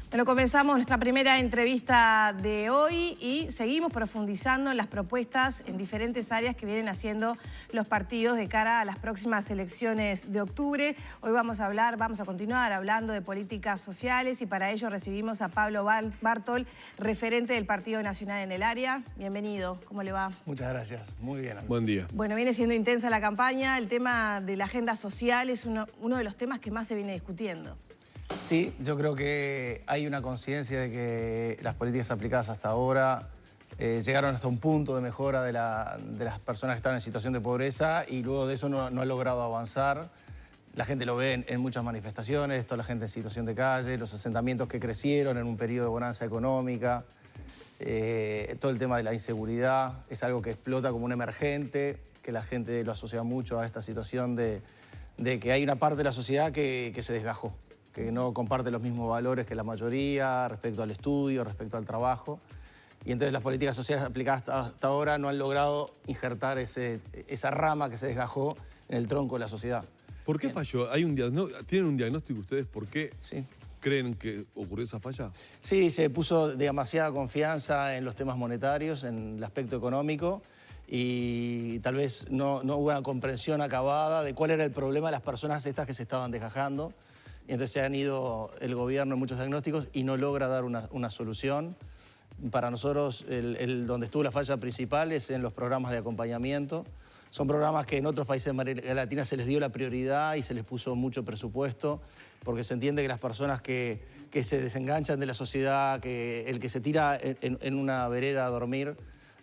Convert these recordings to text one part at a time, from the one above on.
Bueno, comenzamos nuestra primera entrevista de hoy y seguimos profundizando en las propuestas en diferentes áreas que vienen haciendo los partidos de cara a las próximas elecciones de octubre. Hoy vamos a continuar hablando de políticas sociales y para ello recibimos a Pablo Bartol, referente del Partido Nacional en el área. Bienvenido, ¿cómo le va? Muchas gracias, muy bien. Buen día. Bueno, viene siendo intensa la campaña, el tema de la agenda social es uno de los temas que más se viene discutiendo. Sí, yo creo que hay una conciencia de que las políticas aplicadas hasta ahora llegaron hasta un punto de mejora de las personas que están en situación de pobreza y luego de eso no ha logrado avanzar. La gente lo ve en muchas manifestaciones, toda la gente en situación de calle, los asentamientos que crecieron en un periodo de bonanza económica, todo el tema de la inseguridad es algo que explota como un emergente, que la gente lo asocia mucho a esta situación de que hay una parte de la sociedad que se desgajó, que no comparte los mismos valores que la mayoría respecto al estudio, respecto al trabajo. Y entonces las políticas sociales aplicadas hasta ahora no han logrado injertar esa rama que se desgajó en el tronco de la sociedad. ¿Por qué falló? ¿Tienen un diagnóstico ustedes? ¿Por qué creen que ocurrió esa falla? Sí, se puso demasiada confianza en los temas monetarios, en el aspecto económico, y tal vez no hubo una comprensión acabada de cuál era el problema de las personas estas que se estaban desgajando. Y entonces se han ido el gobierno en muchos diagnósticos y no logra dar una solución. Para nosotros, donde estuvo la falla principal es en los programas de acompañamiento. Son programas que en otros países de América Latina se les dio la prioridad y se les puso mucho presupuesto, porque se entiende que las personas que se desenganchan de la sociedad, que el que se tira en una vereda a dormir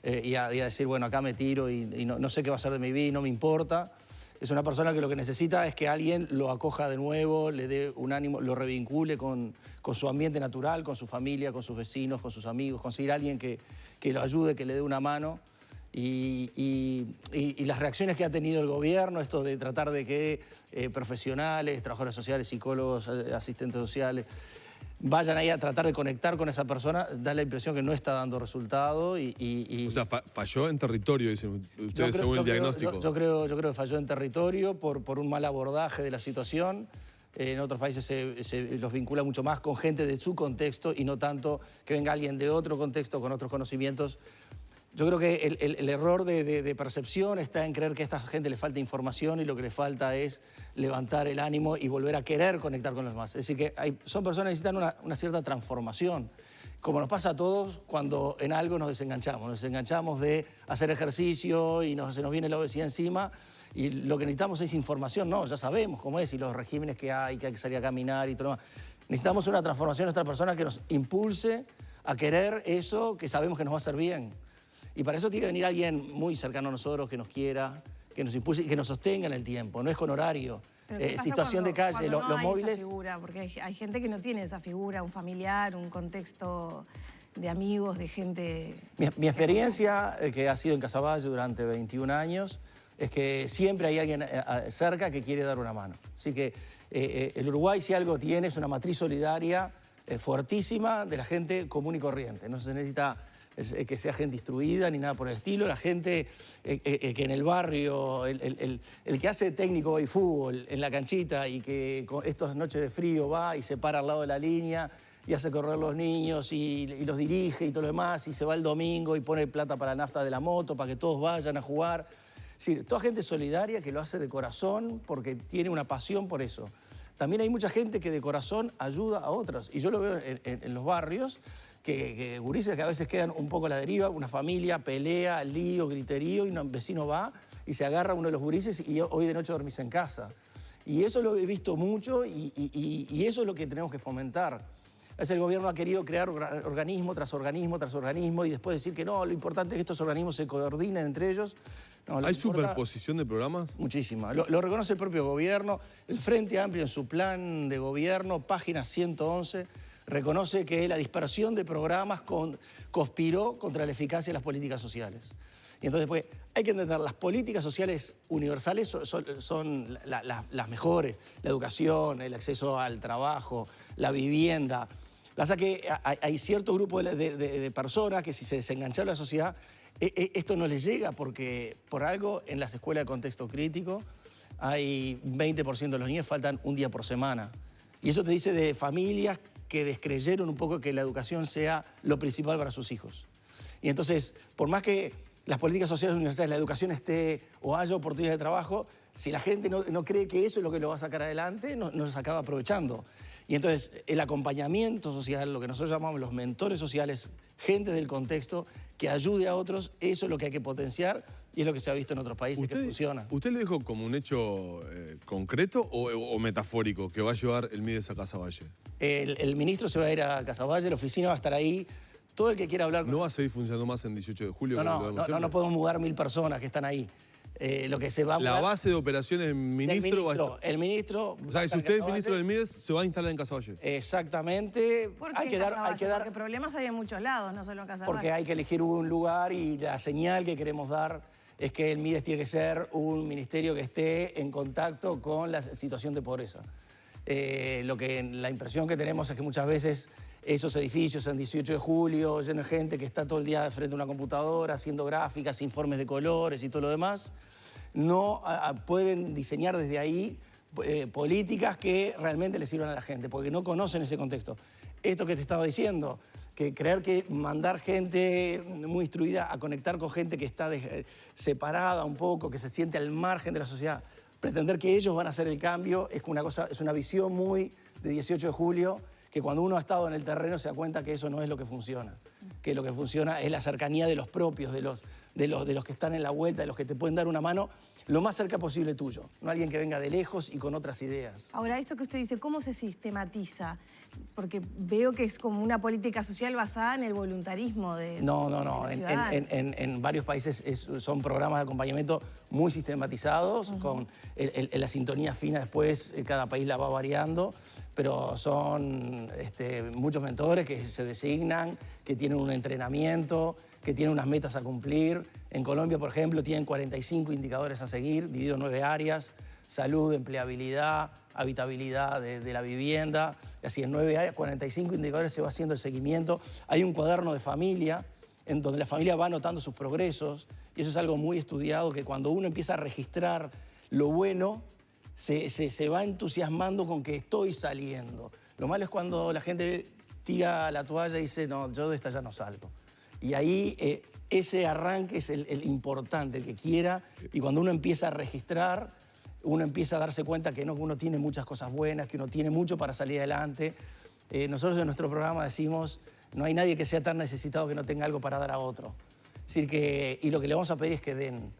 y a decir, bueno, acá me tiro y no sé qué va a ser de mi vida y no me importa, es una persona que lo que necesita es que alguien lo acoja de nuevo, le dé un ánimo, lo revincule con su ambiente natural, con su familia, con sus vecinos, con sus amigos, conseguir a alguien que lo ayude, que le dé una mano. Y las reacciones que ha tenido el gobierno, esto de tratar de que profesionales, trabajadores sociales, psicólogos, asistentes sociales, vayan ahí a tratar de conectar con esa persona, da la impresión que no está dando resultado O sea, falló en territorio, dicen ustedes, según el diagnóstico. Yo creo que falló en territorio por un mal abordaje de la situación. En otros países se los vincula mucho más con gente de su contexto y no tanto que venga alguien de otro contexto con otros conocimientos. Yo creo que el error de percepción está en creer que a esta gente le falta información y lo que le falta es levantar el ánimo y volver a querer conectar con los demás. Es decir, que son personas que necesitan una cierta transformación, como nos pasa a todos cuando en algo nos desenganchamos. Nos desenganchamos de hacer ejercicio y se nos viene la obesidad encima y lo que necesitamos es información. No, ya sabemos cómo es y los regímenes que hay que salir a caminar y todo lo demás. Necesitamos una transformación de nuestra persona que nos impulse a querer eso que sabemos que nos va a hacer bien. Y para eso tiene que venir alguien muy cercano a nosotros, que nos quiera, que nos impulse y que nos sostenga en el tiempo. No es con horario. Situación de calle, los móviles. Esa figura, porque hay gente que no tiene esa figura, un familiar, un contexto de amigos, de gente... Mi experiencia, que ha sido en Casaballe durante 21 años, es que siempre hay alguien cerca que quiere dar una mano. Así que el Uruguay, si algo tiene, es una matriz solidaria fuertísima de la gente común y corriente. No se necesita que sea gente instruida ni nada por el estilo. La gente que en el barrio, el que hace técnico de fútbol en la canchita y que con estas noches de frío va y se para al lado de la línea y hace correr los niños y los dirige y todo lo demás, y se va el domingo y pone plata para la nafta de la moto para que todos vayan a jugar. Es decir, toda gente solidaria que lo hace de corazón porque tiene una pasión por eso. También hay mucha gente que de corazón ayuda a otros. Y yo lo veo en los barrios, que gurises que a veces quedan un poco a la deriva, una familia pelea, lío, griterío, y un vecino va y se agarra a uno de los gurises y hoy de noche dormís en casa. Y eso lo he visto mucho y eso es lo que tenemos que fomentar. El gobierno ha querido crear organismo tras organismo tras organismo y después decir que no, lo importante es que estos organismos se coordinen entre ellos. No, ¿Hay superposición de programas? Muchísima. Lo reconoce el propio gobierno. El Frente Amplio en su plan de gobierno, página 111, reconoce que la dispersión de programas conspiró contra la eficacia de las políticas sociales. Y entonces, pues, hay que entender, las políticas sociales universales son las mejores. La educación, el acceso al trabajo, la vivienda. Pasa que hay cierto grupo de personas que si se desengancharon de la sociedad, esto no les llega porque por algo en las escuelas de contexto crítico hay 20% de los niños faltan un día por semana. Y eso te dice de familias que descreyeron un poco que la educación sea lo principal para sus hijos. Y entonces, por más que las políticas sociales universales, la educación esté o haya oportunidades de trabajo, si la gente no cree que eso es lo que lo va a sacar adelante, no se acaba aprovechando. Y entonces el acompañamiento social, lo que nosotros llamamos los mentores sociales, gente del contexto que ayude a otros, eso es lo que hay que potenciar y es lo que se ha visto en otros países que funciona. ¿Usted lo dijo como un hecho concreto o metafórico que va a llevar el Mides a Casaballe? El ministro se va a ir a Casaballe, la oficina va a estar ahí. Todo el que quiera hablar... ¿No va a seguir funcionando más en 18 de julio? No podemos mudar 1000 personas que están ahí. Lo que se va a mudar, la base de operaciones del ministro... El ministro... O sea, que si usted es ministro del Mides, se va a instalar en Casaballe. Exactamente. ¿Por qué porque problemas hay en muchos lados, no solo en Casaballe. Porque hay que elegir un lugar y la señal que queremos dar es que el Mides tiene que ser un ministerio que esté en contacto con la situación de pobreza. La impresión que tenemos es que muchas veces esos edificios en 18 de julio, llenos de gente que está todo el día frente a una computadora, haciendo gráficas, informes de colores y todo lo demás, no pueden diseñar desde ahí políticas que realmente le sirvan a la gente, porque no conocen ese contexto. Esto que te estaba diciendo, que creer que mandar gente muy instruida a conectar con gente que está separada un poco, que se siente al margen de la sociedad, pretender que ellos van a hacer el cambio es una visión muy de 18 de julio, que cuando uno ha estado en el terreno se da cuenta que eso no es lo que funciona, que lo que funciona es la cercanía de los propios, de los que están en la vuelta, de los que te pueden dar una mano lo más cerca posible tuyo, no alguien que venga de lejos y con otras ideas. Ahora, esto que usted dice, ¿cómo se sistematiza? Porque veo que es como una política social basada en el voluntarismo de No. De los ciudadanos. En varios países son programas de acompañamiento muy sistematizados, con la sintonía fina después, cada país la va variando, pero son muchos mentores que se designan, que tienen un entrenamiento, que tienen unas metas a cumplir. En Colombia, por ejemplo, tienen 45 indicadores a seguir, divididos en 9 áreas: salud, empleabilidad, habitabilidad de la vivienda. Y así en 9 áreas, 45 indicadores se va haciendo el seguimiento. Hay un cuaderno de familia, en donde la familia va anotando sus progresos, y eso es algo muy estudiado, que cuando uno empieza a registrar lo bueno, se va entusiasmando con que estoy saliendo. Lo malo es cuando la gente tira la toalla y dice, no, yo de esta ya no salgo. Y ahí ese arranque es el importante, el que quiera, y cuando uno empieza a registrar, uno empieza a darse cuenta que uno tiene muchas cosas buenas, que uno tiene mucho para salir adelante. Nosotros en nuestro programa decimos, no hay nadie que sea tan necesitado que no tenga algo para dar a otro. Es decir, y lo que le vamos a pedir es que den.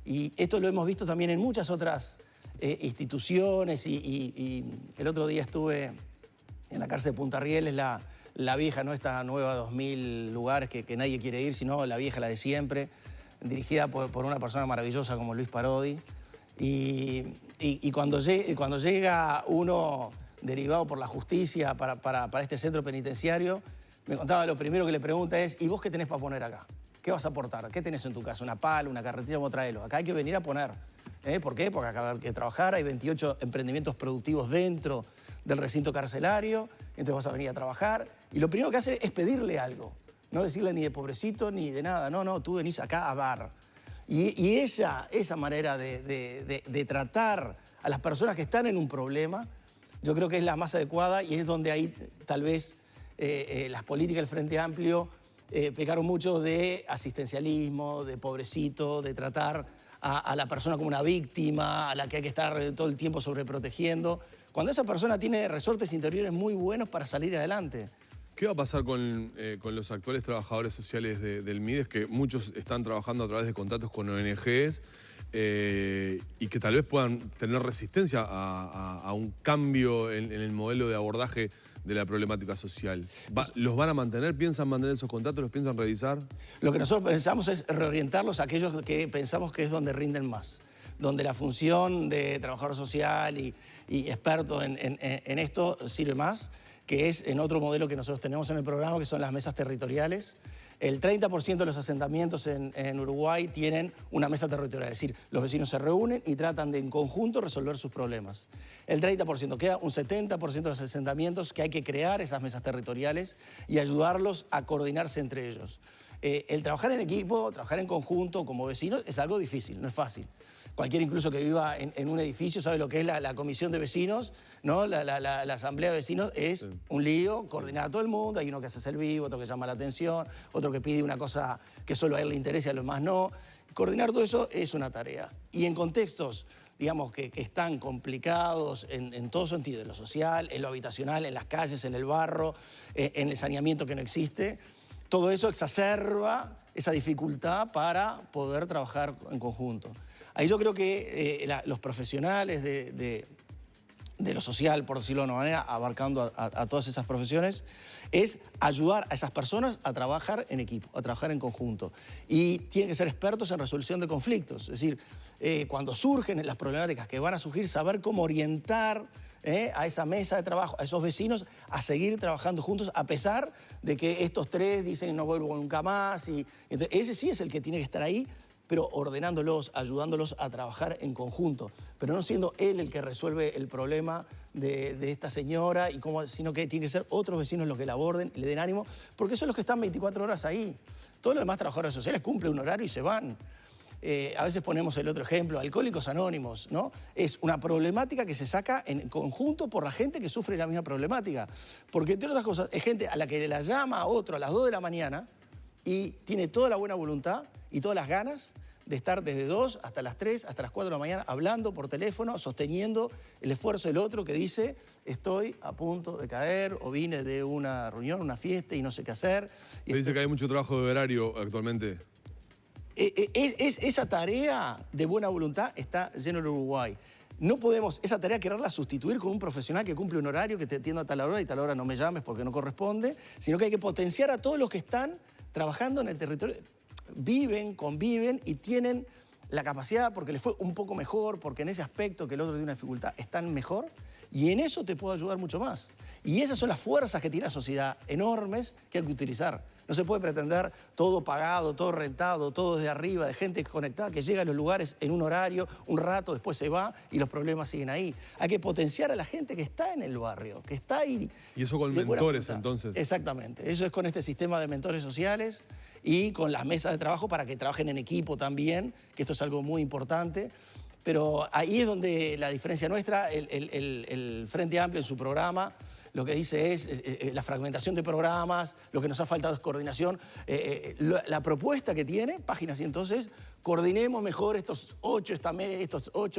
Y esto lo hemos visto también en muchas otras instituciones, y el otro día estuve en la cárcel de Punta Rieles, la vieja, no esta nueva 2000 lugares que nadie quiere ir, sino la vieja, la de siempre, dirigida por una persona maravillosa como Luis Parodi. Y cuando llega uno derivado por la justicia para este centro penitenciario, me contaba, lo primero que le pregunta es, ¿y vos qué tenés para poner acá? ¿Qué vas a aportar? ¿Qué tenés en tu casa? ¿Una pala, una carretilla? ¿Cómo traerlo? Acá hay que venir a poner. ¿Por qué? Porque acá hay que trabajar, hay 28 emprendimientos productivos dentro del recinto carcelario, entonces vas a venir a trabajar, y lo primero que hace es pedirle algo, no decirle ni de pobrecito ni de nada, no, tú venís acá a dar. Y esa manera de tratar a las personas que están en un problema, yo creo que es la más adecuada, y es donde ahí tal vez las políticas del Frente Amplio pecaron mucho de asistencialismo, de pobrecito, de tratar a la persona como una víctima, a la que hay que estar todo el tiempo sobreprotegiendo, cuando esa persona tiene resortes interiores muy buenos para salir adelante. ¿Qué va a pasar con los actuales trabajadores sociales del Mides, que muchos están trabajando a través de contratos con ONGs y que tal vez puedan tener resistencia a un cambio en el modelo de abordaje de la problemática social? ¿Los van a mantener? ¿Piensan mantener esos contratos? ¿Los piensan revisar? Lo que nosotros pensamos es reorientarlos a aquellos que pensamos que es donde rinden más, donde la función de trabajador social y experto en esto sirve más, que es en otro modelo que nosotros tenemos en el programa, que son las mesas territoriales. El 30% de los asentamientos en Uruguay tienen una mesa territorial, es decir, los vecinos se reúnen y tratan de en conjunto resolver sus problemas. El 30%, queda un 70% de los asentamientos que hay que crear esas mesas territoriales y ayudarlos a coordinarse entre ellos. El trabajar en equipo, trabajar en conjunto como vecinos es algo difícil, no es fácil. Cualquiera incluso que viva en un edificio sabe lo que es la comisión de vecinos, ¿no? La asamblea de vecinos es un lío, coordinar a todo el mundo, hay uno que hace el vivo, otro que llama la atención, otro que pide una cosa que solo a él le interesa y a los demás no. Coordinar todo eso es una tarea. Y en contextos, digamos, que están complicados en todo sentido, en lo social, en lo habitacional, en las calles, en el barro, en el saneamiento que no existe, todo eso exacerba esa dificultad para poder trabajar en conjunto. Ahí yo creo que los profesionales de lo social, por decirlo de una manera, abarcando a todas esas profesiones, es ayudar a esas personas a trabajar en equipo, a trabajar en conjunto. Y tienen que ser expertos en resolución de conflictos. Es decir, cuando surgen las problemáticas que van a surgir, saber cómo orientar a esa mesa de trabajo, a esos vecinos, a seguir trabajando juntos, a pesar de que estos tres dicen no vuelvo nunca más. Entonces, ese sí es el que tiene que estar ahí, pero ordenándolos, ayudándolos a trabajar en conjunto, pero no siendo él el que resuelve el problema de esta señora, sino que tiene que ser otros vecinos los que la aborden, le den ánimo, porque son los que están 24 horas ahí. Todos los demás trabajadores sociales cumplen un horario y se van. A veces ponemos el otro ejemplo, Alcohólicos Anónimos, ¿no? Es una problemática que se saca en conjunto por la gente que sufre la misma problemática. Porque, entre otras cosas, es gente a la que la llama a otro a las 2 de la mañana y tiene toda la buena voluntad y todas las ganas de estar desde 2 hasta las 3, hasta las 4 de la mañana, hablando por teléfono, sosteniendo el esfuerzo del otro que dice estoy a punto de caer o vine de una reunión, una fiesta y no sé qué hacer. Me dice que hay mucho trabajo de horario actualmente. Esa tarea de buena voluntad está lleno en Uruguay. No podemos esa tarea quererla sustituir con un profesional que cumple un horario, que te atienda a tal hora y tal hora no me llames porque no corresponde, sino que hay que potenciar a todos los que están trabajando en el territorio. Viven, conviven y tienen la capacidad, porque les fue un poco mejor, porque en ese aspecto que el otro tiene una dificultad, están mejor, y en eso te puedo ayudar mucho más. Y esas son las fuerzas que tiene la sociedad, enormes, que hay que utilizar. No se puede pretender todo pagado, todo rentado, todo desde arriba, de gente conectada que llega a los lugares en un horario, un rato, después se va y los problemas siguen ahí. Hay que potenciar a la gente que está en el barrio, que está ahí. Y eso con mentores, entonces. Exactamente. Eso es con este sistema de mentores sociales y con las mesas de trabajo para que trabajen en equipo también, que esto es algo muy importante. Pero ahí es donde la diferencia nuestra, el Frente Amplio en su programa, lo que dice es la fragmentación de programas, lo que nos ha faltado es coordinación. La propuesta que tiene, página 112, es coordinemos mejor estos 8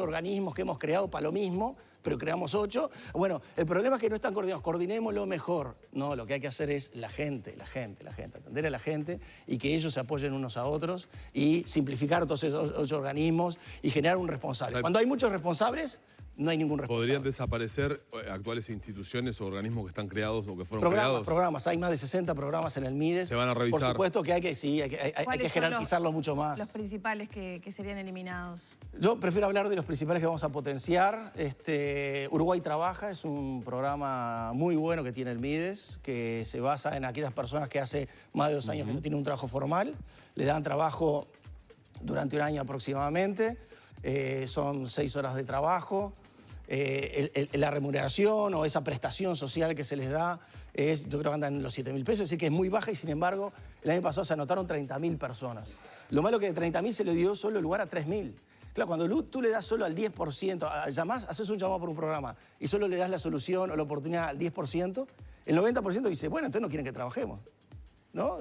organismos que hemos creado para lo mismo, pero creamos 8. Bueno, el problema es que no están coordinados, coordinémoslo mejor. No, lo que hay que hacer es la gente, atender a la gente y que ellos se apoyen unos a otros y simplificar todos esos 8 organismos y generar un responsable. Cuando hay muchos responsables, no hay ningún responsable. ¿Podrían desaparecer actuales instituciones o organismos que están creados o que fueron creados? Programas, hay más de 60 programas en el MIDES. Se van a revisar. Por supuesto que hay que jerarquizarlos mucho más. Los principales que serían eliminados. Yo prefiero hablar de los principales que vamos a potenciar. Uruguay Trabaja es un programa muy bueno que tiene el MIDES, que se basa en aquellas personas que hace más de 2 años que no tienen un trabajo formal, le dan trabajo durante 1 año aproximadamente, son 6 horas de trabajo. La remuneración o esa prestación social que se les da yo creo que andan en los 7.000 pesos, es decir que es muy baja y sin embargo el año pasado se anotaron 30.000 personas. Lo malo es que de 30.000 se le dio solo lugar a 3.000. Claro, cuando tú le das solo al 10%, llamás, haces un llamado por un programa y solo le das la solución o la oportunidad al 10%, el 90% dice, bueno, entonces no quieren que trabajemos. ¿No?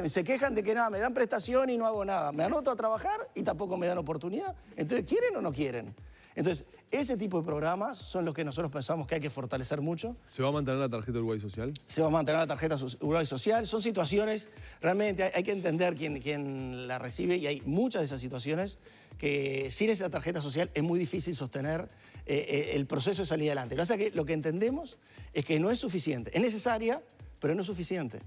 Se quejan de que nada, me dan prestación y no hago nada. Me anoto a trabajar y tampoco me dan oportunidad. Entonces, ¿quieren o no quieren? Entonces, ese tipo de programas son los que nosotros pensamos que hay que fortalecer mucho. ¿Se va a mantener la tarjeta Uruguay Social? Se va a mantener la tarjeta Uruguay Social. Son situaciones, realmente hay que entender quién la recibe y hay muchas de esas situaciones que sin esa tarjeta social es muy difícil sostener el proceso de salir adelante. Lo que entendemos es que no es suficiente. Es necesaria, pero no es suficiente.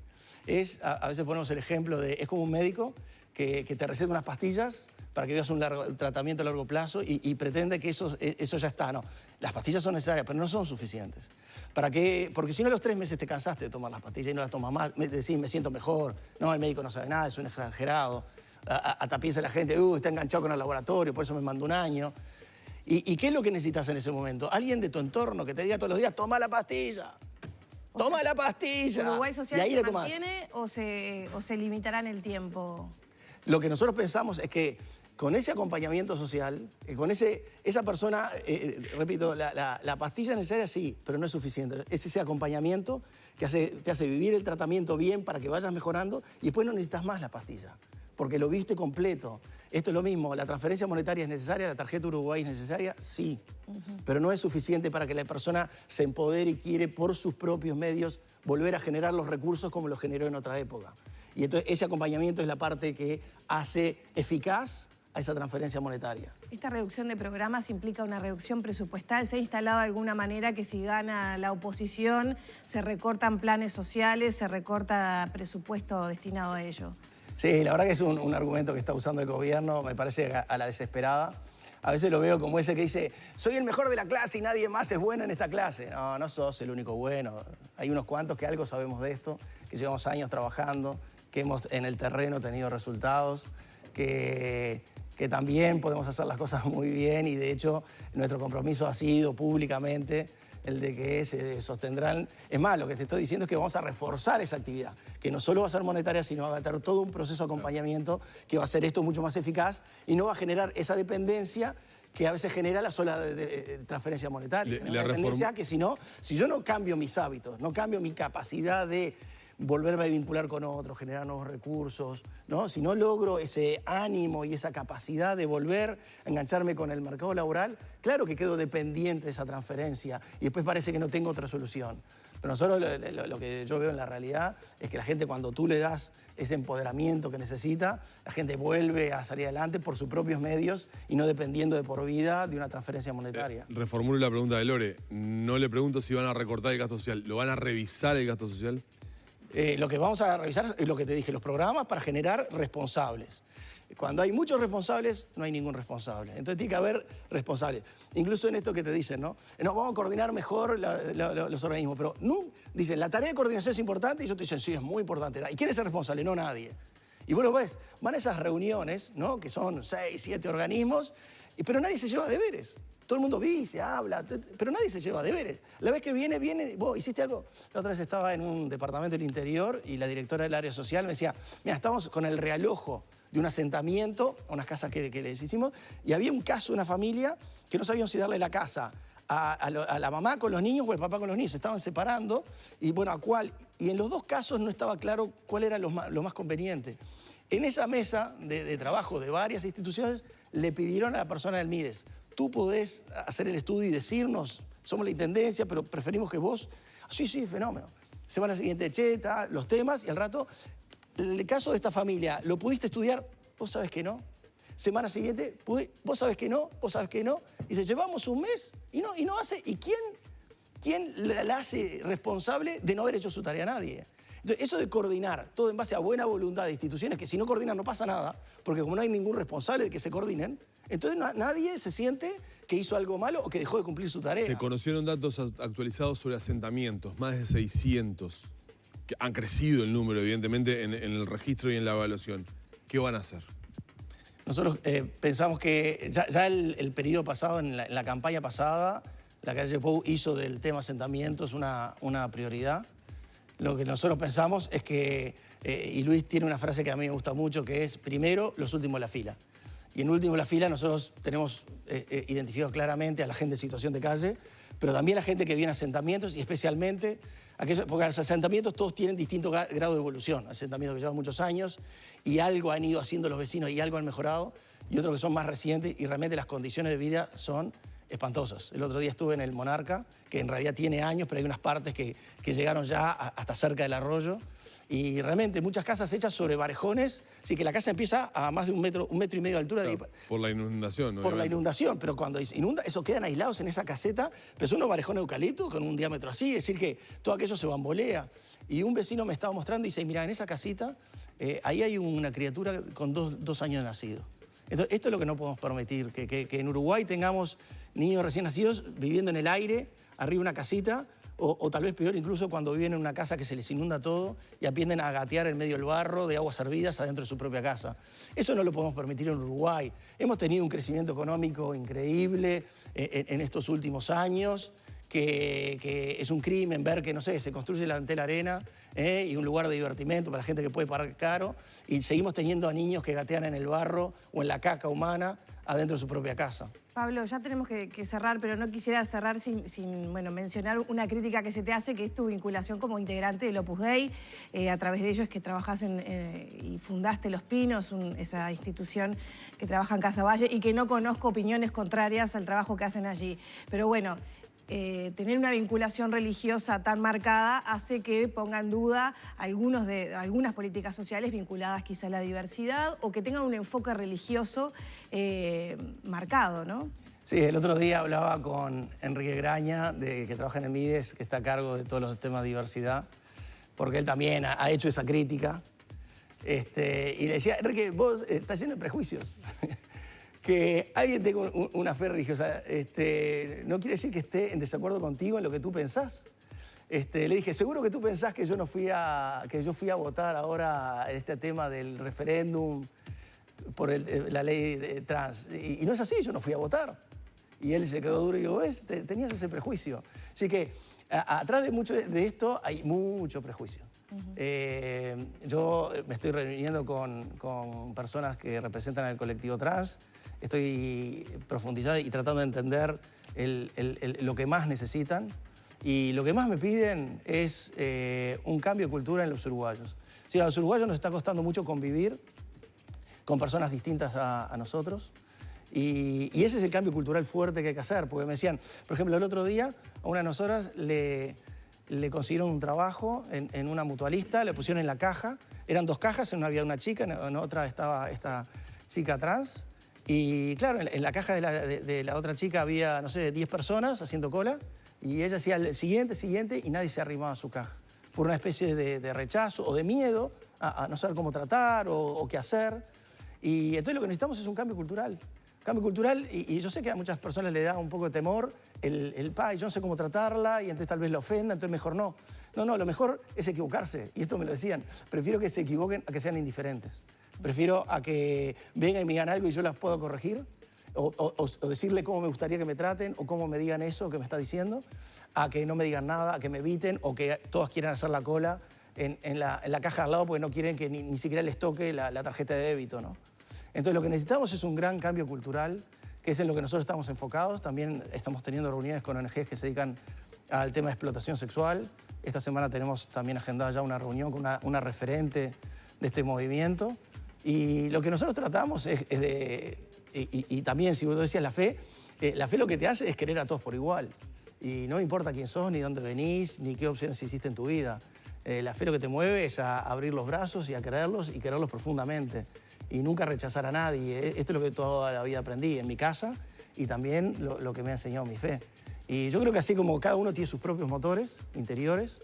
A veces ponemos el ejemplo de, es como un médico que te receta unas pastillas para que veas un tratamiento a largo plazo y pretende que eso ya está. No, las pastillas son necesarias, pero no son suficientes. Porque si no a los 3 meses te cansaste de tomar las pastillas y no las tomas más, decís, me siento mejor, no, el médico no sabe nada, es un exagerado. Hasta piensa la gente, está enganchado con el laboratorio, por eso me mandó 1 año. ¿Y qué es lo que necesitas en ese momento? Alguien de tu entorno que te diga todos los días, toma la pastilla. Toma la pastilla. ¿Uruguay y Social ahí se la tomás. mantiene o se limitará en el tiempo? Lo que nosotros pensamos es que con ese acompañamiento social, con esa persona, repito, la pastilla necesaria sí, pero no es suficiente. Es ese acompañamiento que te hace vivir el tratamiento bien para que vayas mejorando y después no necesitas más la pastilla, porque lo viste completo. Esto es lo mismo, la transferencia monetaria es necesaria, la tarjeta Uruguay es necesaria, sí, pero no es suficiente para que la persona se empodere y quiere por sus propios medios volver a generar los recursos como los generó en otra época. Y entonces ese acompañamiento es la parte que hace eficaz a esa transferencia monetaria. ¿Esta reducción de programas implica una reducción presupuestal? ¿Se ha instalado de alguna manera que si gana la oposición se recortan planes sociales, se recorta presupuesto destinado a ello? Sí, la verdad que es un argumento que está usando el gobierno, me parece a la desesperada. A veces lo veo como ese que dice, soy el mejor de la clase y nadie más es bueno en esta clase. No, no sos el único bueno. Hay unos cuantos que algo sabemos de esto, que llevamos años trabajando, que hemos en el terreno tenido resultados, que también podemos hacer las cosas muy bien y de hecho nuestro compromiso ha sido públicamente el de que se sostendrán. Es más, lo que te estoy diciendo es que vamos a reforzar esa actividad, que no solo va a ser monetaria, sino va a tener todo un proceso de acompañamiento que va a hacer esto mucho más eficaz y no va a generar esa dependencia que a veces genera la sola transferencia monetaria. La dependencia que si yo no cambio mis hábitos, no cambio mi capacidad de volverme a vincular con otros, generar nuevos recursos, ¿no? Si no logro ese ánimo y esa capacidad de volver a engancharme con el mercado laboral, claro que quedo dependiente de esa transferencia y después parece que no tengo otra solución. Pero nosotros lo que yo veo en la realidad es que la gente cuando tú le das ese empoderamiento que necesita, la gente vuelve a salir adelante por sus propios medios y no dependiendo de por vida de una transferencia monetaria. Reformulo la pregunta de Lore. No le pregunto si van a recortar el gasto social. ¿Lo van a revisar el gasto social? Lo que vamos a revisar es lo que te dije, los programas para generar responsables. Cuando hay muchos responsables, no hay ningún responsable. Entonces tiene que haber responsables. Incluso en esto que te dicen, ¿no? Vamos a coordinar mejor los organismos. Pero no, dicen, la tarea de coordinación es importante y ellos te dicen, sí, es muy importante. ¿Y quién es el responsable? No nadie. Y vos lo ves, van a esas reuniones, ¿no? Que son 6, 7 organismos, pero nadie se lleva deberes. Todo el mundo dice, habla, pero nadie se lleva deberes. La vez que viene, vos hiciste algo. La otra vez estaba en un departamento del interior y la directora del área social me decía, mira, estamos con el realojo de un asentamiento, unas casas que les hicimos, y había un caso, una familia, que no sabían si darle la casa a la mamá con los niños o el papá con los niños. Se estaban separando, y bueno, ¿a cuál? Y en los dos casos no estaba claro cuál era lo más conveniente. En esa mesa de trabajo de varias instituciones, le pidieron a la persona del MIDES, tú podés hacer el estudio y decirnos, somos la intendencia, pero preferimos que vos... Sí, fenómeno. Semana siguiente, cheta, los temas, y al rato, el caso de esta familia, ¿lo pudiste estudiar? Vos sabés que no. Semana siguiente, vos sabés que no, vos sabés que no. Y se llevamos un mes y no hace... ¿Y quién la hace responsable de no haber hecho su tarea? Nadie. Entonces, eso de coordinar, todo en base a buena voluntad de instituciones, que si no coordinan no pasa nada, porque como no hay ningún responsable de que se coordinen, entonces nadie se siente que hizo algo malo o que dejó de cumplir su tarea. Se conocieron datos actualizados sobre asentamientos, más de 600, que han crecido el número, evidentemente, en el registro y en la evaluación. ¿Qué van a hacer? Nosotros pensamos que ya el periodo pasado, en la campaña pasada, la calle Pou hizo del tema asentamientos una prioridad. Lo que nosotros pensamos es que, y Luis tiene una frase que a mí me gusta mucho, que es primero los últimos de la fila. Y en último de la fila nosotros tenemos identificado claramente a la gente en situación de calle, pero también a la gente que viene a asentamientos y especialmente aquellos, porque los asentamientos todos tienen distinto grado de evolución. Asentamientos que llevan muchos años y algo han ido haciendo los vecinos y algo han mejorado, y otros que son más recientes y realmente las condiciones de vida son espantosas. El otro día estuve en el Monarca, que en realidad tiene años, pero hay unas partes que llegaron ya hasta cerca del arroyo. Y realmente muchas casas hechas sobre varejones, así que la casa empieza a más de un metro y medio de altura. Claro, por la inundación, Por la inundación, pero cuando inunda, eso quedan aislados en esa caseta, pero son unos varejones de eucalipto con un diámetro así, es decir que todo aquello se bambolea. Y un vecino me estaba mostrando y dice, mira, en esa casita, ahí hay una criatura con dos años de nacido. Entonces, esto es lo que no podemos permitir, que en Uruguay tengamos niños recién nacidos viviendo en el aire, arriba de una casita, o tal vez peor incluso cuando viven en una casa que se les inunda todo y aprenden a gatear en medio del barro de aguas servidas adentro de su propia casa. Eso no lo podemos permitir en Uruguay. Hemos tenido un crecimiento económico increíble en estos últimos años, que es un crimen ver que, no sé, se construye la Antel Arena y un lugar de divertimento para la gente que puede pagar caro, y seguimos teniendo a niños que gatean en el barro o en la caca humana adentro de su propia casa. Pablo, ya tenemos que cerrar, pero no quisiera cerrar sin mencionar una crítica que se te hace, que es tu vinculación como integrante del Opus Dei. A través de ello es que trabajás y fundaste Los Pinos, esa institución que trabaja en Casaballe, y que no conozco opiniones contrarias al trabajo que hacen allí. Pero bueno, tener una vinculación religiosa tan marcada hace que ponga en duda algunas políticas sociales vinculadas quizá a la diversidad, o que tengan un enfoque religioso marcado, ¿no? Sí, el otro día hablaba con Enrique Graña, que trabaja en el MIDES, que está a cargo de todos los temas de diversidad, porque él también ha hecho esa crítica. Y le decía, Enrique, vos estás lleno de prejuicios. Que alguien tenga una fe religiosa no quiere decir que esté en desacuerdo contigo en lo que tú pensás. Le dije, seguro que tú pensás que yo fui a votar ahora este tema del referéndum por la ley de trans. Y no es así, yo no fui a votar. Y él se quedó duro y digo, ¿ves? Tenías ese prejuicio. Así que atrás de mucho de esto hay mucho prejuicio. Yo me estoy reuniendo con personas que representan al colectivo trans. Estoy profundizando y tratando de entender lo que más necesitan. Y lo que más me piden es un cambio de cultura en los uruguayos. Sí, a los uruguayos nos está costando mucho convivir con personas distintas a nosotros. Y ese es el cambio cultural fuerte que hay que hacer. Porque me decían, por ejemplo, el otro día a una de nosotras le consiguieron un trabajo en una mutualista, le pusieron en la caja. Eran 2 cajas, en una había una chica, en otra estaba esta chica trans. Y claro, en la caja de la otra chica había, no sé, 10 personas haciendo cola, y ella hacía el siguiente, y nadie se arrimaba a su caja. Por una especie de rechazo o de miedo a no saber cómo tratar o qué hacer. Y entonces lo que necesitamos es un cambio cultural. Cambio cultural, y yo sé que a muchas personas le da un poco de temor yo no sé cómo tratarla, y entonces tal vez la ofenda, entonces mejor no. No, lo mejor es equivocarse, y esto me lo decían. Prefiero que se equivoquen a que sean indiferentes. Prefiero a que vengan y me digan algo y yo las puedo corregir, o decirle cómo me gustaría que me traten, o cómo me digan eso que me está diciendo, a que no me digan nada, a que me eviten, o que todos quieran hacer la cola en la caja al lado porque no quieren que ni siquiera les toque la tarjeta de débito, ¿no? Entonces lo que necesitamos es un gran cambio cultural, que es en lo que nosotros estamos enfocados. También estamos teniendo reuniones con ONGs que se dedican al tema de explotación sexual. Esta semana tenemos también agendada ya una reunión con una referente de este movimiento. Y lo que nosotros tratamos es de... Y también, si vos decías la fe lo que te hace es querer a todos por igual. Y no importa quién sos, ni dónde venís, ni qué opciones hiciste en tu vida. La fe lo que te mueve es a abrir los brazos y a quererlos, y quererlos profundamente. Y nunca rechazar a nadie. Esto es lo que toda la vida aprendí en mi casa, y también lo que me ha enseñado mi fe. Y yo creo que así como cada uno tiene sus propios motores interiores,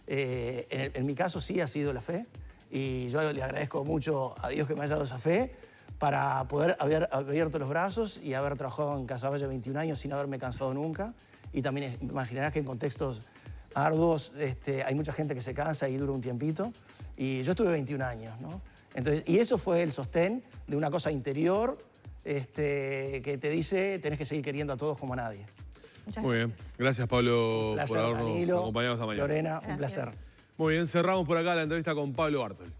en mi caso sí ha sido la fe. Y yo le agradezco mucho a Dios que me haya dado esa fe para poder haber abierto los brazos y haber trabajado en Casaballe 21 años sin haberme cansado nunca. Y también imaginarás que en contextos arduos hay mucha gente que se cansa y dura un tiempito. Y yo estuve 21 años, ¿no? Entonces, y eso fue el sostén de una cosa interior que te dice tenés que seguir queriendo a todos como a nadie. Muchas Muy gracias. bien. Gracias, Pablo, Placer, por habernos Danilo, acompañado esta mañana. Lorena, Gracias. un placer. Muy bien, cerramos por acá la entrevista con Pablo Bartol.